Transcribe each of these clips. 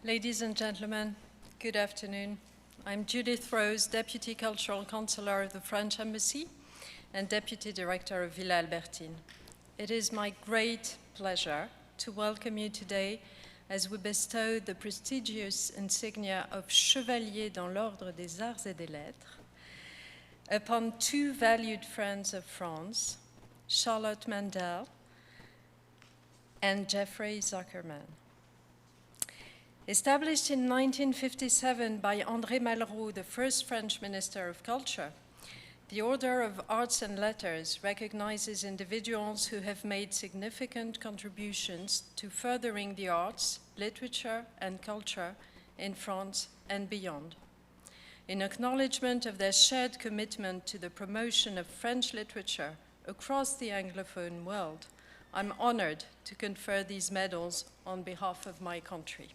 Ladies and gentlemen, good afternoon. I'm Judith Roze, Deputy Cultural Counselor of the French Embassy and Deputy Director of Villa Albertine. It is my great pleasure to welcome you today as we bestow the prestigious insignia of Chevalier dans l'Ordre des Arts et des Lettres upon two valued friends of France, Charlotte Mandell and Geoffrey Zuckerman. Established in 1957 by André Malraux, the first French Minister of Culture, the Order of Arts and Letters recognizes individuals who have made significant contributions to furthering the arts, literature, and culture in France and beyond. In acknowledgement of their shared commitment to the promotion of French literature across the Anglophone world, I'm honored to confer these medals on behalf of my country.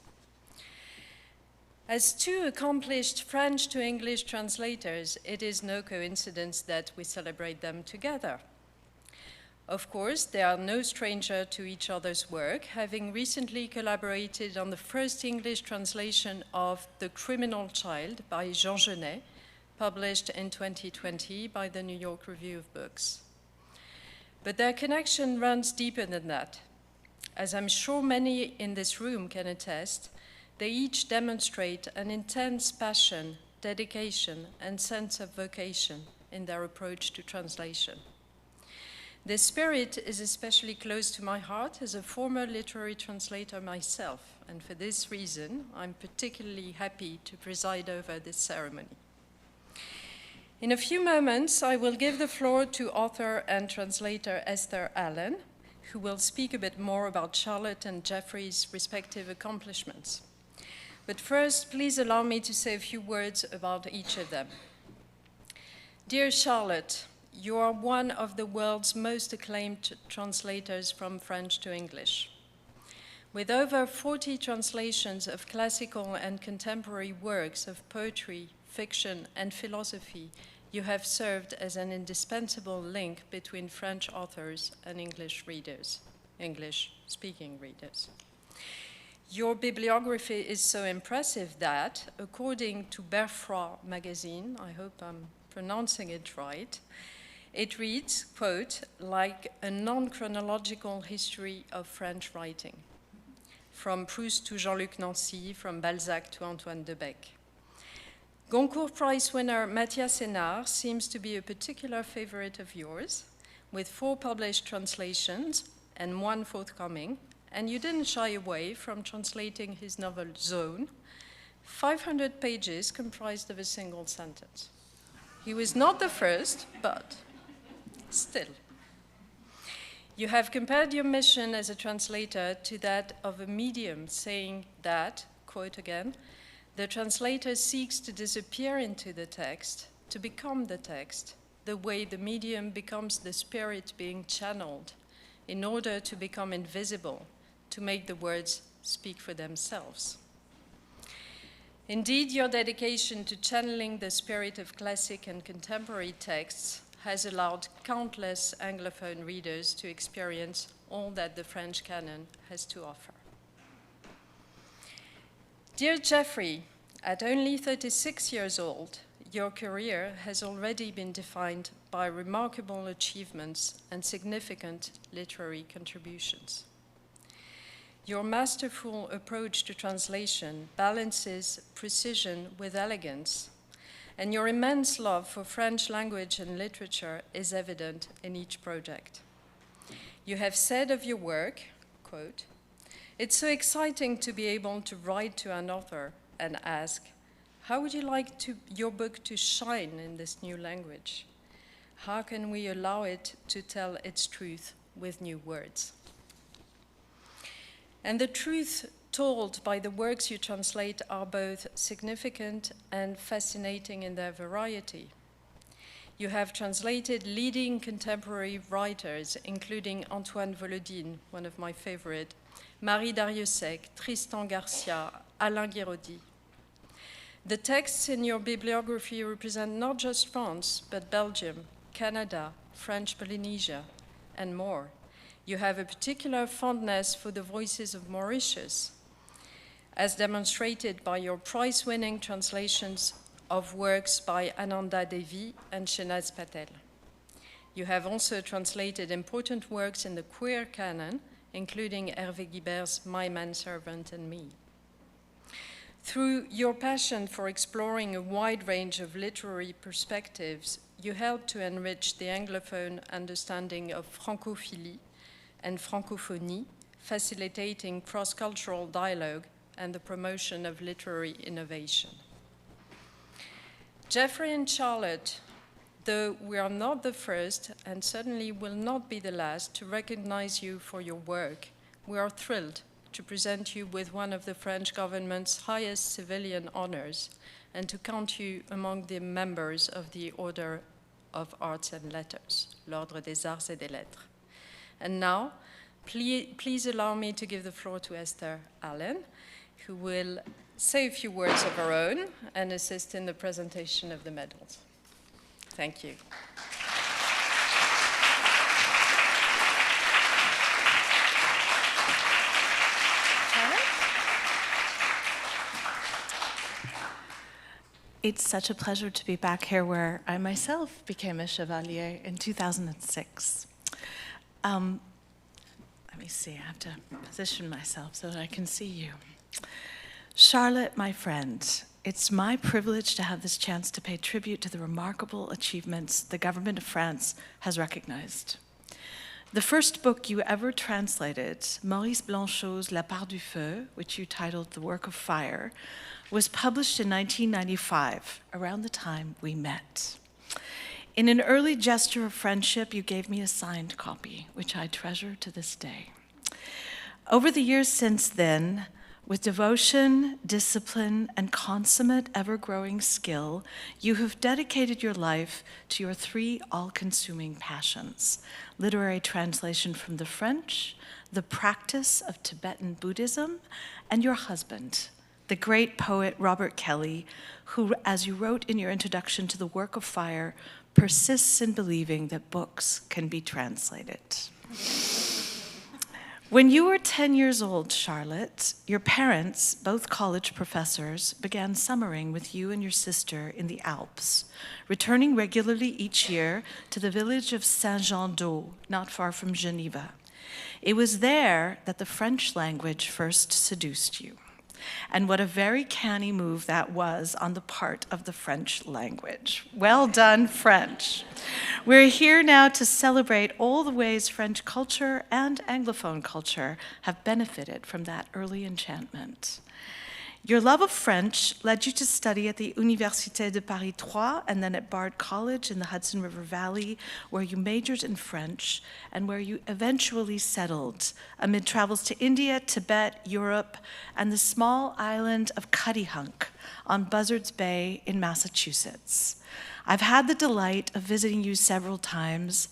As two accomplished French to English translators, it is no coincidence that we celebrate them together. Of course, they are no stranger to each other's work, having recently collaborated on the first English translation of The Criminal Child by Jean Genet, published in 2020 by the New York Review of Books. But their connection runs deeper than that. As I'm sure many in this room can attest, they each demonstrate an intense passion, dedication, and sense of vocation in their approach to translation. This spirit is especially close to my heart as a former literary translator myself, and for this reason, I'm particularly happy to preside over this ceremony. In a few moments, I will give the floor to author and translator Esther Allen, who will speak a bit more about Charlotte and Geoffrey's respective accomplishments. But first, please allow me to say a few words about each of them. Dear Charlotte, you are one of the world's most acclaimed translators from French to English. With over 40 translations of classical and contemporary works of poetry, fiction, and philosophy, you have served as an indispensable link between French authors and English readers, English-speaking readers. Your bibliography is so impressive that, according to Berfroy magazine, I hope I'm pronouncing it right, it reads, quote, like a non-chronological history of French writing, from Proust to Jean-Luc Nancy, from Balzac to Antoine de Bec. Goncourt Prize winner Mathias Hénard seems to be a particular favorite of yours, with 4 published translations and 1 forthcoming, and you didn't shy away from translating his novel Zone, 500 pages comprised of a single sentence. He was not the first, but still. You have compared your mission as a translator to that of a medium, saying that, quote again, the translator seeks to disappear into the text, to become the text, the way the medium becomes the spirit being channeled, in order to become invisible, to make the words speak for themselves. Indeed, your dedication to channeling the spirit of classic and contemporary texts has allowed countless Anglophone readers to experience all that the French canon has to offer. Dear Geoffrey, at only 36 years old, your career has already been defined by remarkable achievements and significant literary contributions. Your masterful approach to translation balances precision with elegance, and your immense love for French language and literature is evident in each project. You have said of your work, quote, it's so exciting to be able to write to an author and ask, how would you like your book to shine in this new language? How can we allow it to tell its truth with new words? And the truth told by the works you translate are both significant and fascinating in their variety. You have translated leading contemporary writers, including Antoine Volodine, one of my favorite, Marie Dariussec, Tristan Garcia, Alain Guiraudy. The texts in your bibliography represent not just France, but Belgium, Canada, French Polynesia, and more. You have a particular fondness for the voices of Mauritius, as demonstrated by your prize-winning translations of works by Ananda Devi and Shenaz Patel. You have also translated important works in the queer canon, including Hervé Guibert's My Manservant and Me. Through your passion for exploring a wide range of literary perspectives, you help to enrich the Anglophone understanding of francophilie and francophonie, facilitating cross-cultural dialogue and the promotion of literary innovation. Jeffrey and Charlotte, though we are not the first and certainly will not be the last to recognize you for your work, we are thrilled to present you with one of the French government's highest civilian honors and to count you among the members of the Order of Arts and Letters, l'Ordre des Arts et des Lettres. And now, please allow me to give the floor to Esther Allen, who will say a few words of her own and assist in the presentation of the medals. Thank you. It's such a pleasure to be back here where I myself became a Chevalier in 2006. Let me see, I have to position myself so that I can see you. Charlotte, my friend, it's my privilege to have this chance to pay tribute to the remarkable achievements the government of France has recognized. The first book you ever translated, Maurice Blanchot's La Part du Feu, which you titled The Work of Fire, was published in 1995, around the time we met. In an early gesture of friendship, you gave me a signed copy, which I treasure to this day. Over the years since then, with devotion, discipline, and consummate, ever-growing skill, you have dedicated your life to your three all-consuming passions: literary translation from the French, the practice of Tibetan Buddhism, and your husband, the great poet Robert Kelly, who, as you wrote in your introduction to The Work of Fire, persists in believing that books can be translated. When you were 10 years old, Charlotte, your parents, both college professors, began summering with you and your sister in the Alps, returning regularly each year to the village of Saint-Jean-d'Eau, not far from Geneva. It was there that the French language first seduced you. And what a very canny move that was on the part of the French language. Well done, French. We're here now to celebrate all the ways French culture and Anglophone culture have benefited from that early enchantment. Your love of French led you to study at the Université de Paris 3 and then at Bard College in the Hudson River Valley, where you majored in French and where you eventually settled amid travels to India, Tibet, Europe, and the small island of Cuttyhunk on Buzzards Bay in Massachusetts. I've had the delight of visiting you several times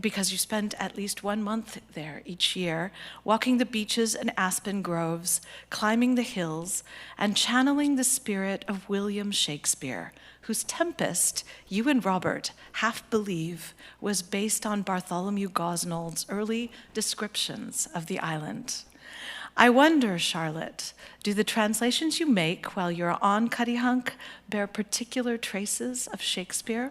because you spend at least 1 month there each year, walking the beaches and aspen groves, climbing the hills, and channeling the spirit of William Shakespeare, whose Tempest, you and Robert half believe, was based on Bartholomew Gosnold's early descriptions of the island. I wonder, Charlotte, do the translations you make while you're on Cuttyhunk bear particular traces of Shakespeare?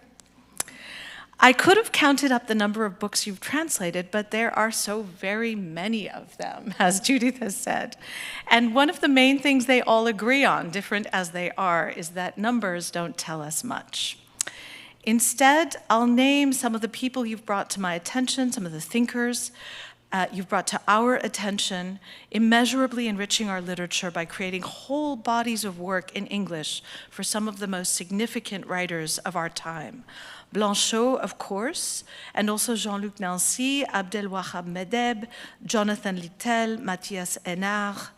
I could have counted up the number of books you've translated, but there are so very many of them, as Judith has said. And one of the main things they all agree on, different as they are, is that numbers don't tell us much. Instead, I'll name some of the people you've brought to my attention, some of the thinkers you've brought to our attention, immeasurably enriching our literature by creating whole bodies of work in English for some of the most significant writers of our time. Blanchot, of course, and also Jean-Luc Nancy, Abdelwahab Medeb, Jonathan Littell, Mathias Hénard.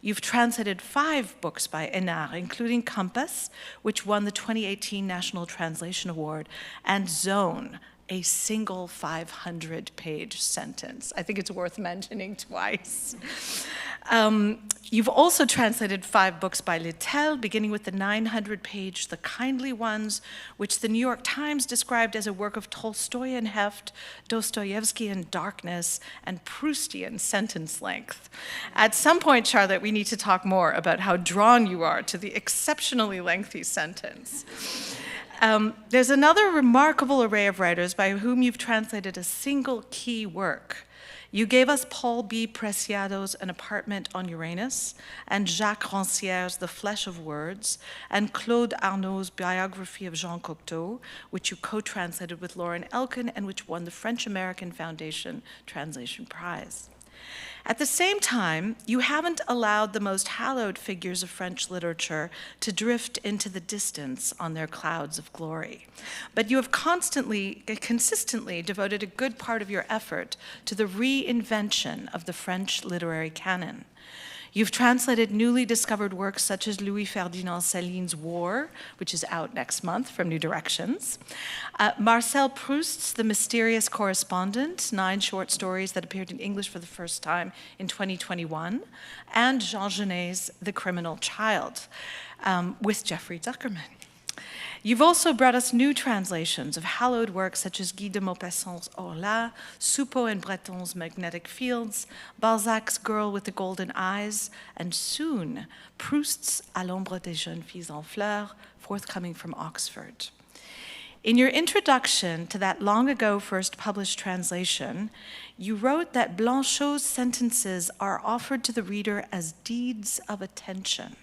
You've translated 5 books by Hénard, including Compass, which won the 2018 National Translation Award, and Zone, a single 500-page sentence. I think it's worth mentioning twice. You've also translated 5 books by Lettres, beginning with the 900-page The Kindly Ones, which the New York Times described as a work of Tolstoyan heft, Dostoevskian darkness, and Proustian sentence length. At some point, Charlotte, we need to talk more about how drawn you are to the exceptionally lengthy sentence. There's another remarkable array of writers by whom you've translated a single key work. You gave us Paul B. Preciado's An Apartment on Uranus, and Jacques Rancière's The Flesh of Words, and Claude Arnault's biography of Jean Cocteau, which you co-translated with Lauren Elkin and which won the French-American Foundation Translation Prize. At the same time, you haven't allowed the most hallowed figures of French literature to drift into the distance on their clouds of glory. But you have consistently devoted a good part of your effort to the reinvention of the French literary canon. You've translated newly discovered works such as Louis-Ferdinand Céline's War, which is out next month from New Directions, Marcel Proust's The Mysterious Correspondent, 9 short stories that appeared in English for the first time in 2021, and Jean Genet's The Criminal Child, with Jeffrey Zuckerman. You've also brought us new translations of hallowed works such as Guy de Maupassant's Orla, Soupeau and Breton's Magnetic Fields, Balzac's Girl with the Golden Eyes, and soon Proust's À l'ombre des jeunes filles en fleurs, forthcoming from Oxford. In your introduction to that long ago first published translation, you wrote that Blanchot's sentences are offered to the reader as deeds of attention.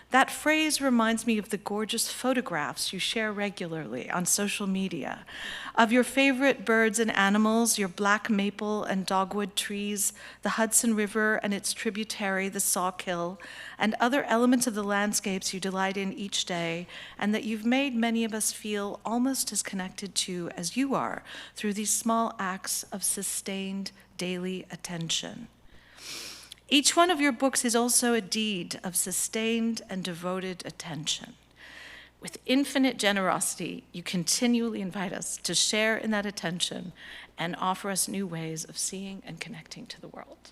That phrase reminds me of the gorgeous photographs you share regularly on social media of your favorite birds and animals, your black maple and dogwood trees, the Hudson River and its tributary, the Sawkill, and other elements of the landscapes you delight in each day, and that you've made many of us feel almost as connected to as you are through these small acts of sustained daily attention. Each one of your books is also a deed of sustained and devoted attention. With infinite generosity, you continually invite us to share in that attention and offer us new ways of seeing and connecting to the world.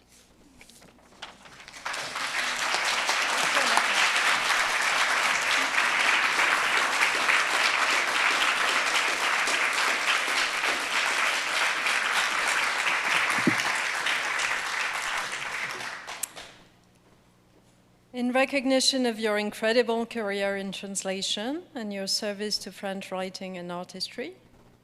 In recognition of your incredible career in translation and your service to French writing and art history,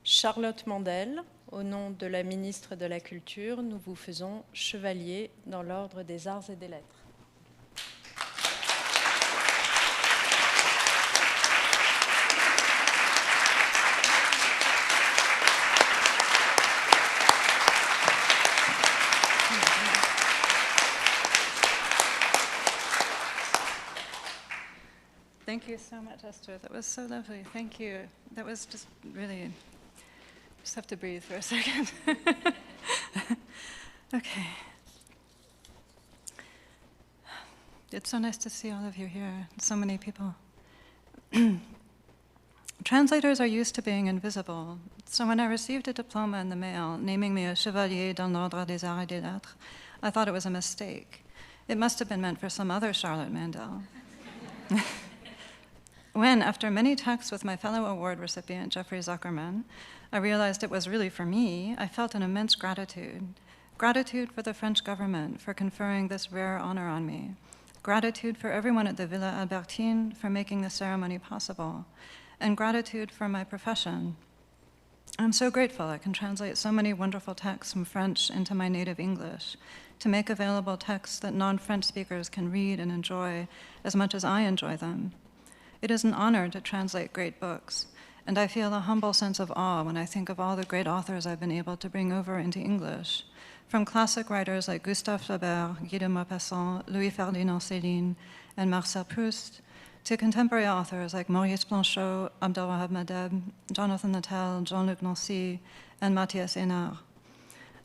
Charlotte Mandell, au nom de la ministre de la Culture, nous vous faisons Chevalier dans l'ordre des Arts et des Lettres. Thank you so much, Esther. That was so lovely. Thank you. That was just really, just have to breathe for a second. Okay. It's so nice to see all of you here, so many people. Translators are used to being invisible. So when I received a diploma in the mail naming me a Chevalier dans l'ordre des Arts et des Lettres, I thought it was a mistake. It must have been meant for some other Charlotte Mandell. When, after many texts with my fellow award recipient, Jeffrey Zuckerman, I realized it was really for me, I felt an immense gratitude. Gratitude for the French government for conferring this rare honor on me. Gratitude for everyone at the Villa Albertine for making the ceremony possible. And gratitude for my profession. I'm so grateful I can translate so many wonderful texts from French into my native English, to make available texts that non-French speakers can read and enjoy as much as I enjoy them. It is an honor to translate great books, and I feel a humble sense of awe when I think of all the great authors I've been able to bring over into English, from classic writers like Gustave Flaubert, Guy de Maupassant, Louis-Ferdinand Céline, and Marcel Proust, to contemporary authors like Maurice Blanchot, Abdelwahab Madeb, Jonathan Littell, Jean-Luc Nancy, and Mathias Hénard.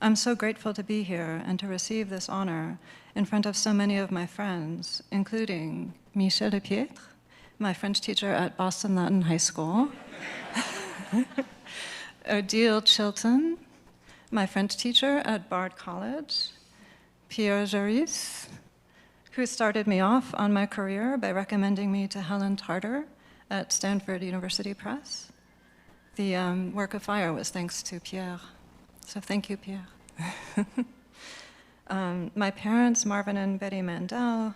I'm so grateful to be here and to receive this honor in front of so many of my friends, including Michel Lepietre, my French teacher at Boston Latin High School, Odile Chilton, my French teacher at Bard College, Pierre Jarus, who started me off on my career by recommending me to Helen Tarter at Stanford University Press. The work of fire was thanks to Pierre, so thank you, Pierre. My parents, Marvin and Betty Mandell,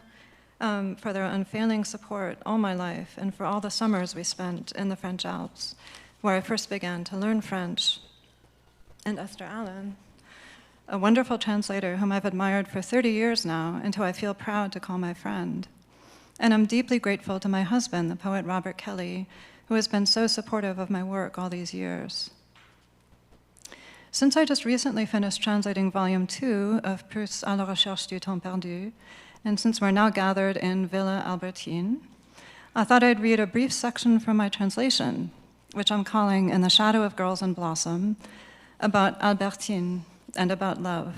for their unfailing support all my life and for all the summers we spent in the French Alps, where I first began to learn French. And Esther Allen, a wonderful translator whom I've admired for 30 years now and who I feel proud to call my friend. And I'm deeply grateful to my husband, the poet Robert Kelly, who has been so supportive of my work all these years. Since I just recently finished translating Volume 2 of Proust's À la recherche du temps perdu, and since we're now gathered in Villa Albertine, I thought I'd read a brief section from my translation, which I'm calling In the Shadow of Girls in Blossom, about Albertine and about love.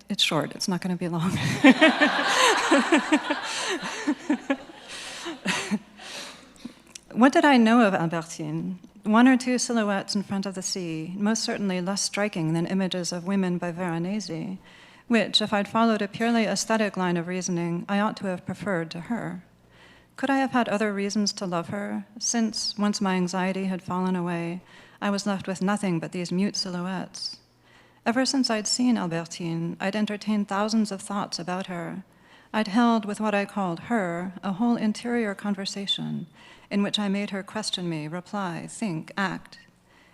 It's short, it's not going to be long. What did I know of Albertine? One or two silhouettes in front of the sea, most certainly less striking than images of women by Veronese, which, if I'd followed a purely aesthetic line of reasoning, I ought to have preferred to her. Could I have had other reasons to love her, since, once my anxiety had fallen away, I was left with nothing but these mute silhouettes? Ever since I'd seen Albertine, I'd entertained thousands of thoughts about her. I'd held, with what I called her, a whole interior conversation in which I made her question me, reply, think, act.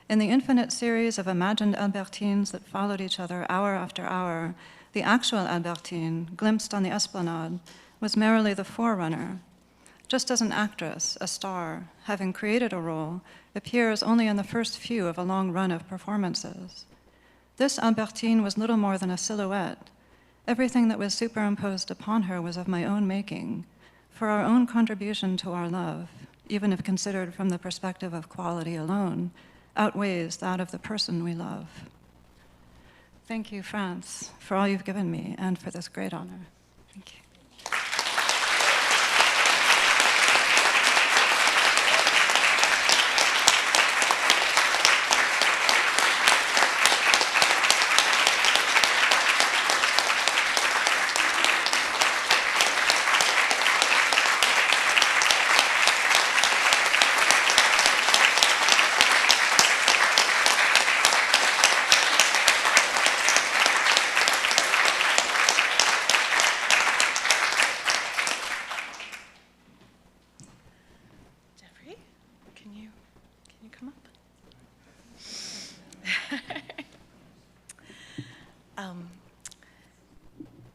In the infinite series of imagined Albertines that followed each other hour after hour, the actual Albertine, glimpsed on the esplanade, was merely the forerunner. Just as an actress, a star, having created a role, appears only in the first few of a long run of performances. This Albertine was little more than a silhouette. Everything that was superimposed upon her was of my own making, for our own contribution to our love, even if considered from the perspective of quality alone, outweighs that of the person we love. Thank you, France, for all you've given me and for this great honor. Thank you.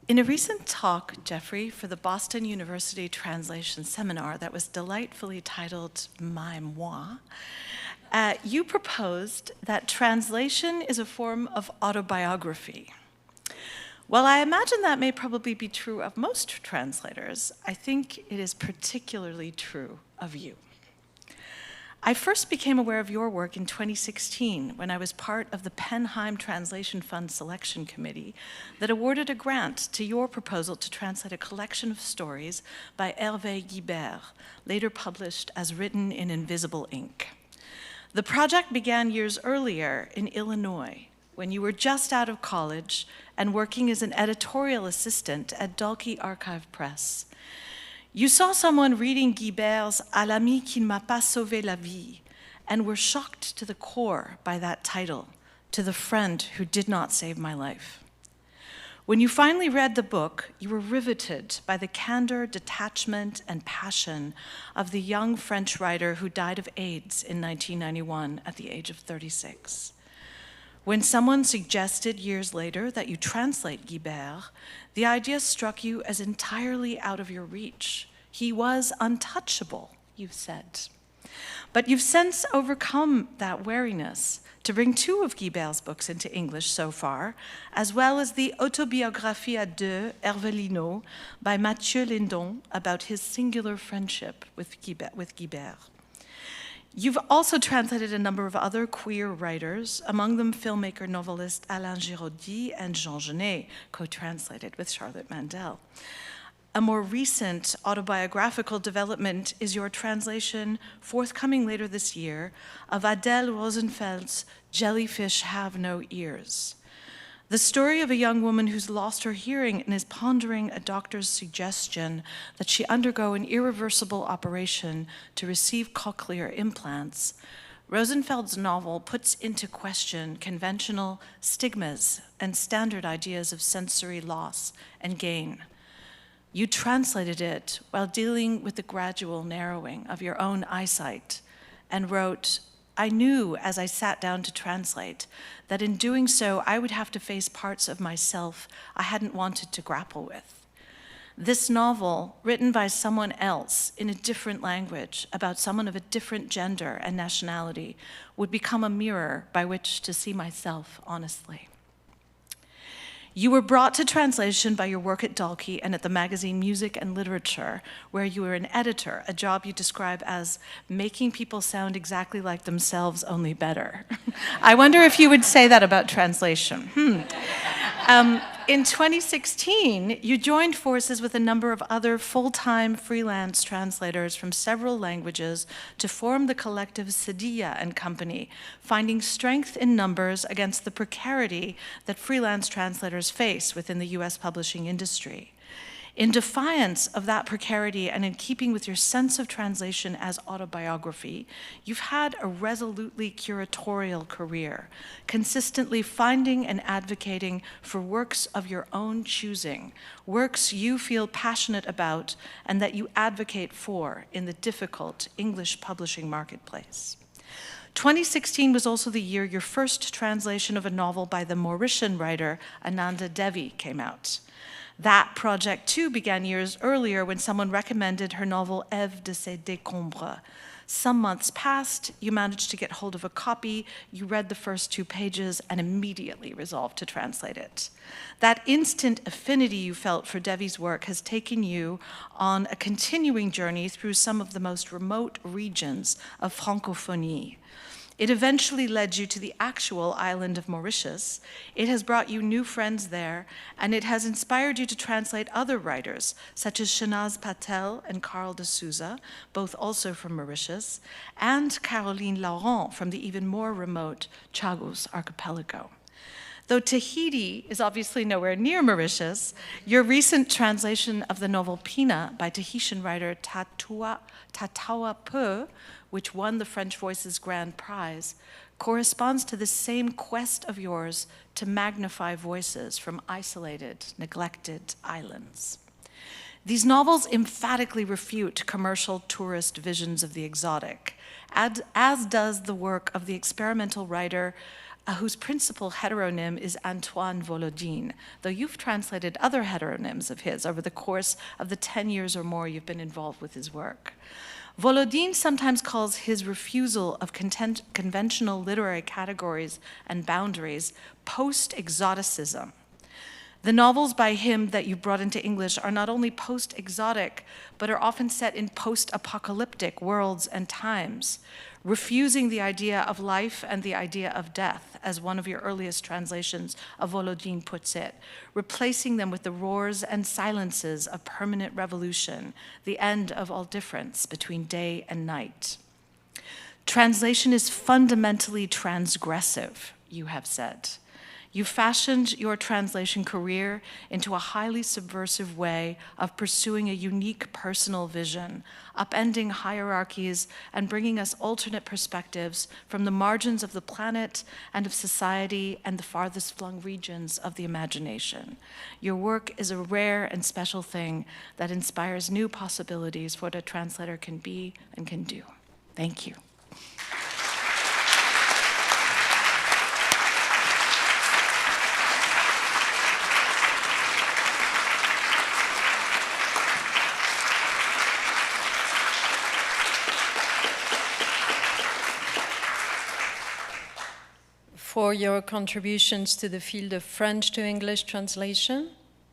In a recent talk, Jeffrey, for the Boston University Translation Seminar that was delightfully titled My Moi, you proposed that translation is a form of autobiography. While I imagine that may probably be true of most translators, I think it is particularly true of you. I first became aware of your work in 2016 when I was part of the Penheim Translation Fund Selection Committee that awarded a grant to your proposal to translate a collection of stories by Hervé Guibert, later published as Written in Invisible Ink. The project began years earlier in Illinois, when you were just out of college and working as an editorial assistant at Dalkey Archive Press. You saw someone reading Guibert's À l'ami qui ne m'a pas sauvé la vie and were shocked to the core by that title, To the Friend Who Did Not Save My Life. When you finally read the book, you were riveted by the candor, detachment, and passion of the young French writer who died of AIDS in 1991 at the age of 36. When someone suggested years later that you translate Guibert, the idea struck you as entirely out of your reach. He was untouchable, you've said. But you've since overcome that wariness to bring two of Guibert's books into English so far, as well as the Autobiographie à deux, Hervé by Mathieu Lindon, about his singular friendship with Guibert. You've also translated a number of other queer writers, among them filmmaker novelist Alain Giraudy and Jean Genet, co-translated with Charlotte Mandell. A more recent autobiographical development is your translation, forthcoming later this year, of Adele Rosenfeld's Jellyfish Have No Ears. The story of a young woman who's lost her hearing and is pondering a doctor's suggestion that she undergo an irreversible operation to receive cochlear implants. Rosenfeld's novel puts into question conventional stigmas and standard ideas of sensory loss and gain. You translated it while dealing with the gradual narrowing of your own eyesight and wrote, "I knew as I sat down to translate that in doing so I would have to face parts of myself I hadn't wanted to grapple with." This novel, written by someone else in a different language about someone of a different gender and nationality, would become a mirror by which to see myself honestly. You were brought to translation by your work at Dalkey and at the magazine Music and Literature, where you were an editor, a job you describe as making people sound exactly like themselves, only better. I wonder if you would say that about translation. In 2016, you joined forces with a number of other full-time freelance translators from several languages to form the collective Cedilla and Company, finding strength in numbers against the precarity that freelance translators face within the US publishing industry. In defiance of that precarity and in keeping with your sense of translation as autobiography, you've had a resolutely curatorial career, consistently finding and advocating for works of your own choosing, works you feel passionate about and that you advocate for in the difficult English publishing marketplace. 2016 was also the year your first translation of a novel by the Mauritian writer Ananda Devi came out. That project, too, began years earlier when someone recommended her novel Ève de ses décombres. Some months passed, you managed to get hold of a copy, you read the first 2 pages, and immediately resolved to translate it. That instant affinity you felt for Devi's work has taken you on a continuing journey through some of the most remote regions of francophonie. It eventually led you to the actual island of Mauritius. It has brought you new friends there, and it has inspired you to translate other writers, such as Shanaz Patel and Carl de Souza, both also from Mauritius, and Caroline Laurent from the even more remote Chagos Archipelago. Though Tahiti is obviously nowhere near Mauritius, your recent translation of the novel Pina by Tahitian writer Tatawa Peu, which won the French Voices Grand Prize, corresponds to the same quest of yours to magnify voices from isolated, neglected islands. These novels emphatically refute commercial tourist visions of the exotic, as does the work of the experimental writer whose principal heteronym is Antoine Volodine, though you've translated other heteronyms of his over the course of the 10 years or more you've been involved with his work. Volodine sometimes calls his refusal of conventional literary categories and boundaries post-exoticism. The novels by him that you brought into English are not only post-exotic, but are often set in post-apocalyptic worlds and times, refusing the idea of life and the idea of death, as one of your earliest translations of Volodine puts it, replacing them with the roars and silences of permanent revolution, the end of all difference between day and night. Translation is fundamentally transgressive, you have said. You fashioned your translation career into a highly subversive way of pursuing a unique personal vision, upending hierarchies and bringing us alternate perspectives from the margins of the planet and of society and the farthest flung regions of the imagination. Your work is a rare and special thing that inspires new possibilities for what a translator can be and can do. Thank you. For your contributions to the field of French to English translation,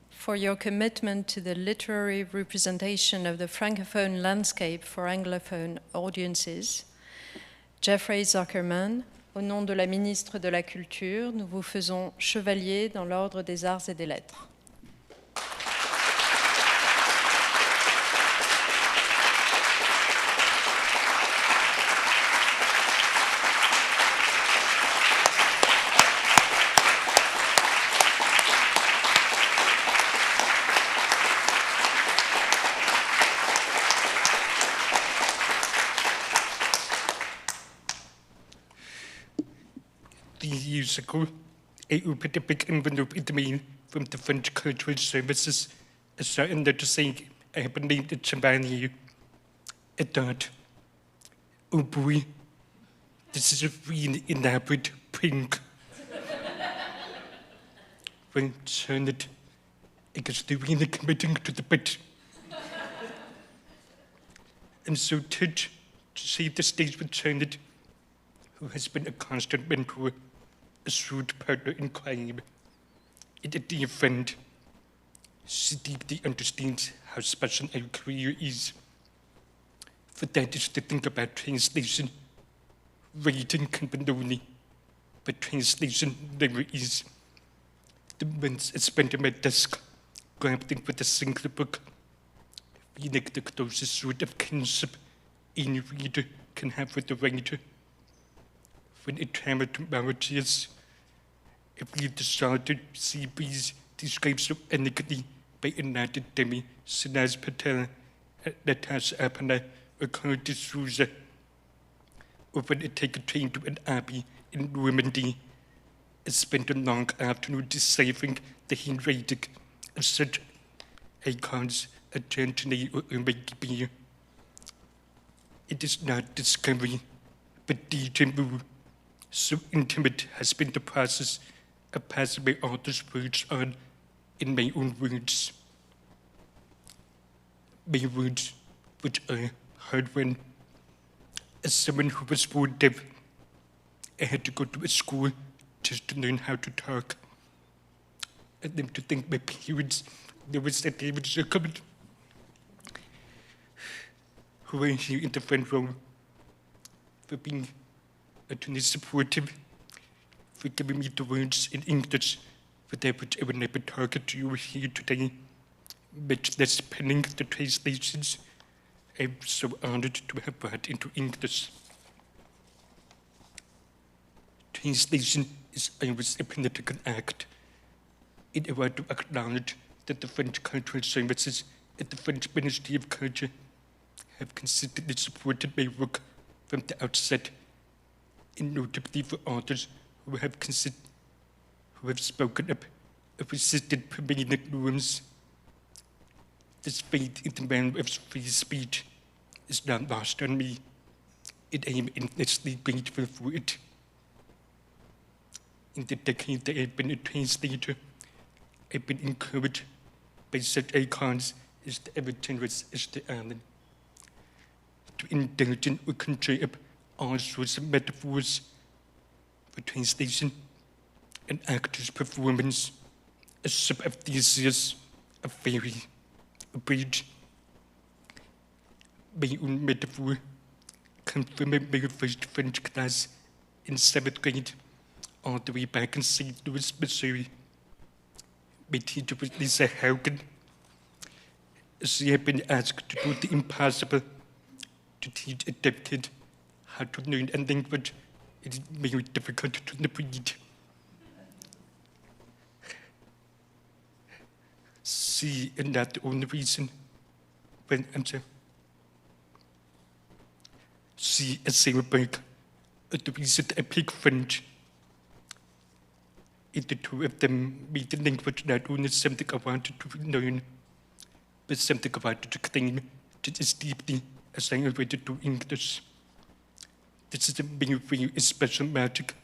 for your commitment to the literary representation of the Francophone landscape for Anglophone audiences. Jeffrey Zuckerman, au nom de la ministre de la Culture, nous vous faisons chevalier dans l'ordre des Arts et des Lettres. years ago, I opened a big envelope in the mail from the French Cultural Services. I saw a letter saying I had been named a Chevalier. I thought, oh boy, this is a really elaborate prank. Well, Charlotte, I guess they're really committing to the bit. I'm so touched to share the stage with Charlotte, who has been a constant mentor, a shrewd partner in crime, and a dear friend. She deeply understands how special our career is. For that is to think about translation. Writing can be lonely, but translation never is. The months I spent at my desk, grappling with a single book, feel like the closest sort of kinship any reader can have with the writer. When I traveled to Mauritius, I read the chartered sea breeze described so elegantly by another demi, Sinaz Patel, Lettres, or Countess Roze. Or when I take a train to an abbey in Normandy, I spent a long afternoon deciphering the handwriting of such icons as Gentile or Urbain. It is not discovery, but déjà vu. So intimate has been the process of passing my author's words on in my own words. My words, which are hard-won. As someone who was born deaf, I had to go to a school just to learn how to talk. And then to thank my parents, there was that David Zuckerman, who are here in the front row, for being utterly supportive, for giving me the words in English without which I would never talk to you here today, much less penning the translations I'm so honored to have brought into English. Translation is always a political act. And I want to acknowledge that the French Cultural Services and the French Ministry of Culture have consistently supported my work from the outset, and notably for authors who have spoken up, of resisted prevailing norms. This faith in the value of free speech is not lost on me, and I am endlessly grateful for it. In the decade that I've been a translator, I've been encouraged by such icons as the ever-generous Esther to indulge in or conjure up all sorts of metaphors for translation, an actor's performance, a ship of Theseus, a ferry, a bridge. My own metaphor comes from my very first French class in 7th grade, all the way back in St. Louis, Missouri. My teacher was Lisa Haugen. She had been asked to do the impossible, to teach a deaf kid how to learn a language it is very difficult to read. See, and that's the only reason. Well, I'm sorry. She and Sarah Berg are the reason I pick French. And the two of them made the language not only something I wanted to learn, but something I wanted to claim just as deeply as I already do English. This is a very, very special magic.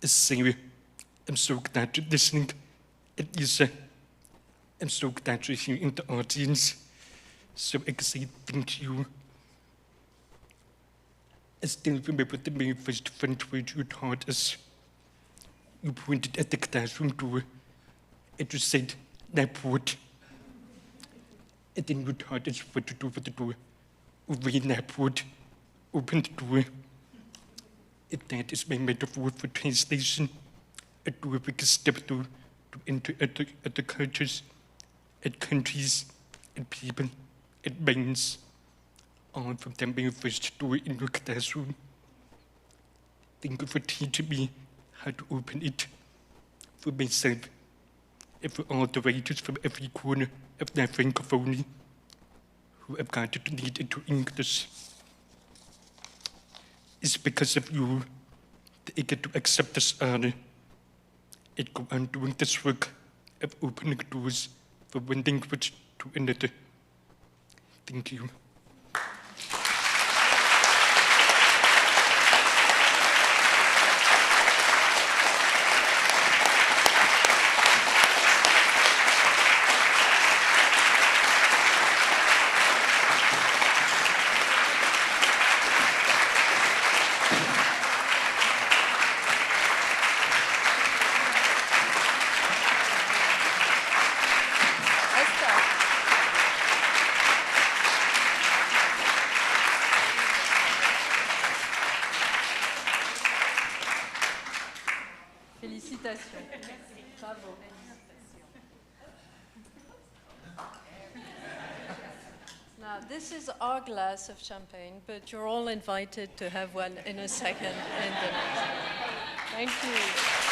Sarah, I'm so glad you're listening. And Lisa, I'm so glad you're here in the audience, so I can say thank you. I still remember the very first French word you taught us. You pointed at the classroom door and you said, "La porte." And then you taught us what to do with the door. Ouvrir la porte, open the door. And that is my metaphor for translation. A door we can step through to enter other cultures, and countries, and people, and minds, all from the very first door in your classroom. Thank you for teaching me how to open it for myself and for all the writers from every corner of the Francophonie who have got to lead into English. It's because of you that I get to accept this honor and go on doing this work of opening doors from one language to another. Thank you. Félicitations. Bravo. Now, this is our glass of champagne, but you're all invited to have one in a second. Thank you.